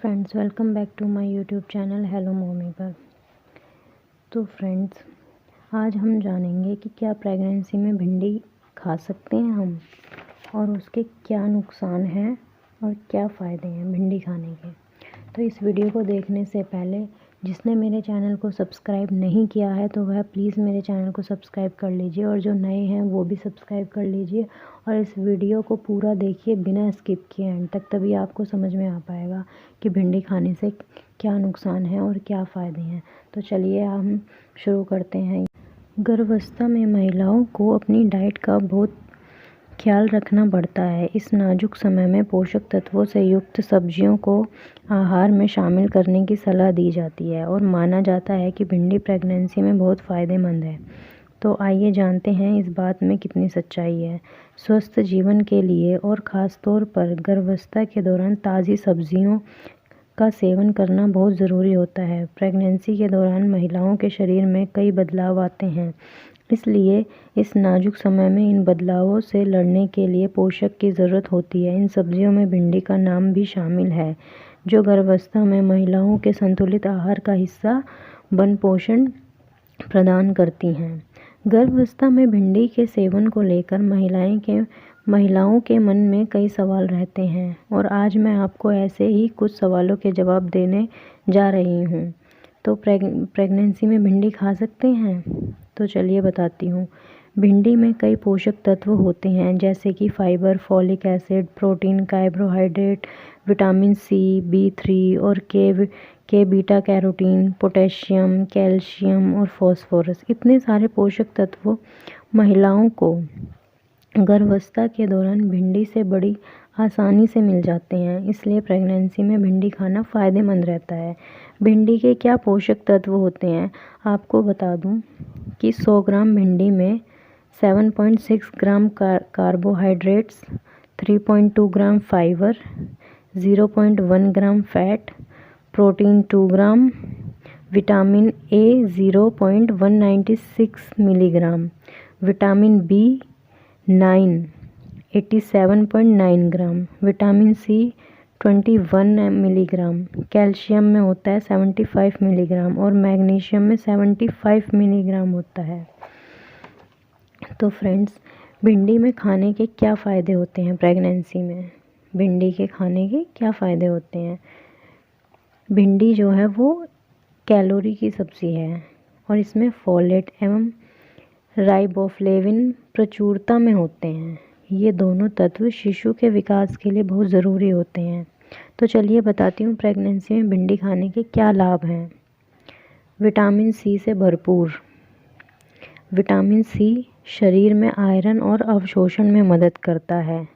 Friends, welcome back to my YouTube channel hello mummy पर। तो friends, आज हम जानेंगे कि क्या प्रेगनेंसी में भिंडी खा सकते हैं हम और उसके क्या नुकसान हैं और क्या फ़ायदे हैं भिंडी खाने के। तो इस वीडियो को देखने से पहले जिसने मेरे चैनल को सब्सक्राइब नहीं किया है तो वह प्लीज़ मेरे चैनल को सब्सक्राइब कर लीजिए और जो नए हैं वो भी सब्सक्राइब कर लीजिए और इस वीडियो को पूरा देखिए बिना स्किप किए एंड तक, तभी आपको समझ में आ पाएगा कि भिंडी खाने से क्या नुकसान है और क्या फ़ायदे हैं। तो चलिए हम शुरू करते हैं। गर्भावस्था में महिलाओं को अपनी डाइट का बहुत ख्याल रखना पड़ता है। इस नाजुक समय में पोषक तत्वों से युक्त सब्जियों को आहार में शामिल करने की सलाह दी जाती है और माना जाता है कि भिंडी प्रेगनेंसी में बहुत फ़ायदेमंद है। तो आइए जानते हैं इस बात में कितनी सच्चाई है। स्वस्थ जीवन के लिए और ख़ास तौर पर गर्भावस्था के दौरान ताज़ी सब्जियों का सेवन करना बहुत ज़रूरी होता है। प्रेगनेंसी के दौरान महिलाओं के शरीर में कई बदलाव आते हैं, इसलिए इस नाजुक समय में इन बदलावों से लड़ने के लिए पोषक की ज़रूरत होती है। इन सब्जियों में भिंडी का नाम भी शामिल है, जो गर्भावस्था में महिलाओं के संतुलित आहार का हिस्सा बन पोषण प्रदान करती हैं। गर्भावस्था में भिंडी के सेवन को लेकर महिलाओं के मन में कई सवाल रहते हैं और आज मैं आपको ऐसे ही कुछ सवालों के जवाब देने जा रही हूँ। तो प्रेगनेंसी में भिंडी खा सकते हैं? तो चलिए बताती हूँ। भिंडी में कई पोषक तत्व होते हैं जैसे कि fibre, folic acid, protein, carbohydrate, vitamin C, B3 और K beta carotene, potassium, calcium और फास्फोरस। इतने सारे पोषक तत्व महिलाओं को गर्भावस्था के दौरान भिंडी से बड़ी आसानी से मिल जाते हैं, इसलिए प्रेगनेंसी में भिंडी खाना फ़ायदेमंद रहता है। भिंडी के क्या पोषक तत्व होते हैं आपको बता दूं कि 100 ग्राम भिंडी में 7.6 gram carbohydrates, 3.2 gram fibre, 0.1 gram fat, protein 2 gram, vitamin A 0.196 milligram, vitamin B 87.9 gram, vitamin C 21 milligram, calcium में होता है 75 मिलीग्राम और मैग्नीशियम में 75 मिलीग्राम होता है। तो फ्रेंड्स, भिंडी में खाने के क्या फ़ायदे होते हैं प्रेगनेंसी में? भिंडी के खाने के क्या फ़ायदे होते हैं? भिंडी जो है वो कैलोरी की सब्ज़ी है और इसमें फोलेट एवं राइबोफ्लेविन प्रचुरता में होते हैं। ये दोनों तत्व शिशु के विकास के लिए बहुत ज़रूरी होते हैं। तो चलिए बताती हूँ प्रेगनेंसी में भिंडी खाने के क्या लाभ हैं। विटामिन सी से भरपूर। विटामिन सी शरीर में आयरन और अवशोषण में मदद करता है।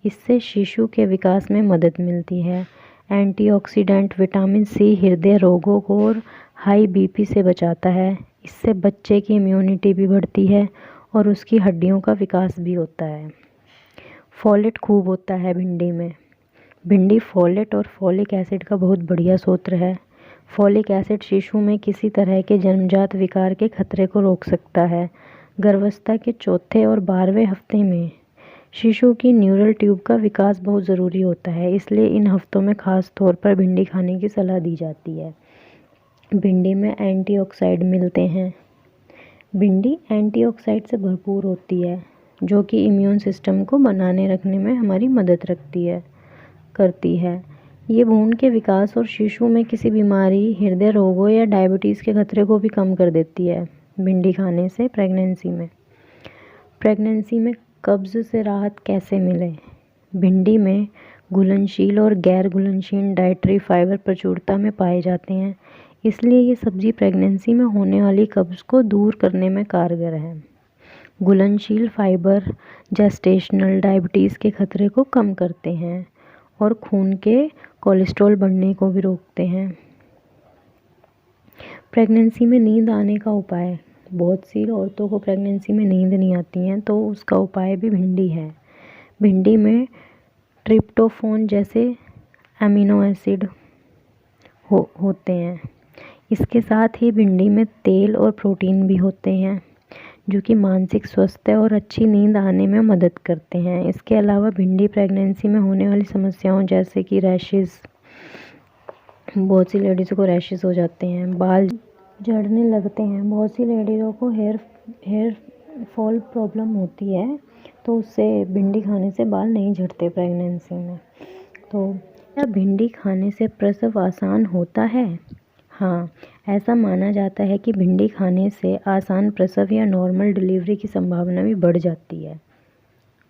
इससे शिशु के विकास में मदद मिलती है। एंटीऑक्सीडेंट विटामिन सी हृदय रोगों को और हाई BP से बचाता है। इससे बच्चे की इम्यूनिटी भी बढ़ती है और उसकी हड्डियों का विकास भी होता है। फोलेट खूब होता है भिंडी में। भिंडी फोलेट और फॉलिक एसिड का बहुत बढ़िया स्रोत है। फॉलिक एसिड शिशु में किसी तरह के जन्मजात विकार के खतरे को रोक सकता है। गर्भावस्था के चौथे और 12वें हफ्ते में शिशु की न्यूरल ट्यूब का विकास बहुत ज़रूरी होता है, इसलिए इन हफ्तों में ख़ास तौर पर भिंडी खाने की सलाह दी जाती है। भिंडी में एंटीऑक्सीडेंट मिलते हैं। भिंडी एंटीऑक्सीडेंट से भरपूर होती है, जो कि इम्यून सिस्टम को बनाने रखने में हमारी मदद करती है। ये भ्रूण के विकास और शिशु में किसी बीमारी, हृदय रोगों या डायबिटीज़ के खतरे को भी कम कर देती है भिंडी खाने से प्रेगनेंसी में कब्ज़ से राहत कैसे मिले? भिंडी में घुलनशील और गैर घुलनशील डाइटरी फाइबर प्रचुरता में पाए जाते हैं, इसलिए ये सब्ज़ी प्रेगनेंसी में होने वाली कब्ज़ को दूर करने में कारगर है। घुलनशील फाइबर जेस्टेशनल डायबिटीज़ के खतरे को कम करते हैं और खून के कोलेस्ट्रॉल बढ़ने को भी रोकते हैं। प्रेगनेंसी में नींद आने का उपाय। बहुत सी औरतों को प्रेगनेंसी में नींद नहीं आती हैं, तो उसका उपाय भी भिंडी है। भिंडी में ट्रिप्टोफैन जैसे एमिनो एसिड होते हैं। इसके साथ ही भिंडी में तेल और प्रोटीन भी होते हैं, जो कि मानसिक स्वास्थ्य और अच्छी नींद आने में मदद करते हैं। इसके अलावा भिंडी प्रेगनेंसी में होने वाली समस्याओं जैसे कि रैशेज़, बहुत सी लेडीज़ों को रैशेस हो जाते हैं, बाल झड़ने लगते हैं। बहुत सी लेडीज़ों को हेयर फॉल प्रॉब्लम होती है, तो उससे भिंडी खाने से बाल नहीं झड़ते प्रेगनेंसी में। तो क्या भिंडी खाने से प्रसव आसान होता है? हाँ, ऐसा माना जाता है कि भिंडी खाने से आसान प्रसव या नॉर्मल डिलीवरी की संभावना भी बढ़ जाती है।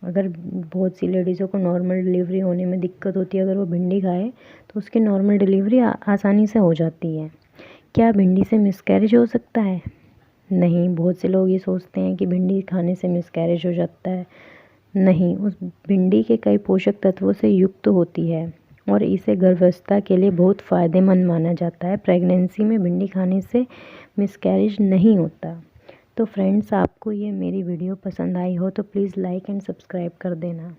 अगर बहुत सी लेडीज़ों को नॉर्मल डिलीवरी होने में दिक्कत होती है, अगर वो भिंडी खाए तो उसकी नॉर्मल डिलीवरी आसानी से हो जाती है। क्या भिंडी से मिसकैरेज हो सकता है? नहीं, बहुत से लोग ये सोचते हैं कि भिंडी खाने से मिसकैरेज हो जाता है। नहीं, उस भिंडी के कई पोषक तत्वों से युक्त होती है और इसे गर्भावस्था के लिए बहुत फ़ायदेमंद माना जाता है। प्रेगनेंसी में भिंडी खाने से मिसकैरेज नहीं होता। तो फ्रेंड्स, आपको ये मेरी वीडियो पसंद आई हो तो प्लीज़ लाइक एंड सब्सक्राइब कर देना।